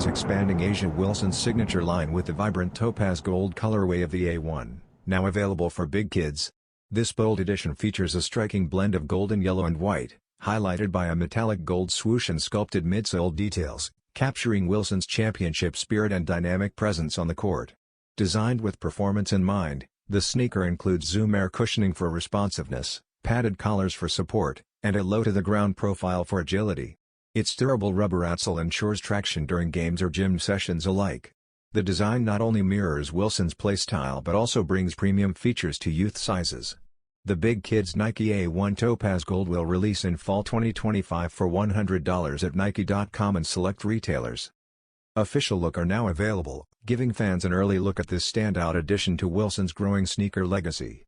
is expanding Asia Wilson's signature line with the vibrant Topaz Gold colorway of the A1, now available for big kids. This bold edition features a striking blend of golden yellow and white, highlighted by a metallic gold swoosh and sculpted midsole details, capturing Wilson's championship spirit and dynamic presence on the court. Designed with performance in mind, the sneaker includes Zoom air cushioning for responsiveness, padded collars for support, and a low-to-the-ground profile for agility. Its durable rubber outsole ensures traction during games or gym sessions alike. The design not only mirrors Wilson's playstyle but also brings premium features to youth sizes. The Big Kids Nike A1 Topaz Gold will release in fall 2025 for $100 at Nike.com and select retailers. Official look are now available, giving fans an early look at this standout addition to Wilson's growing sneaker legacy.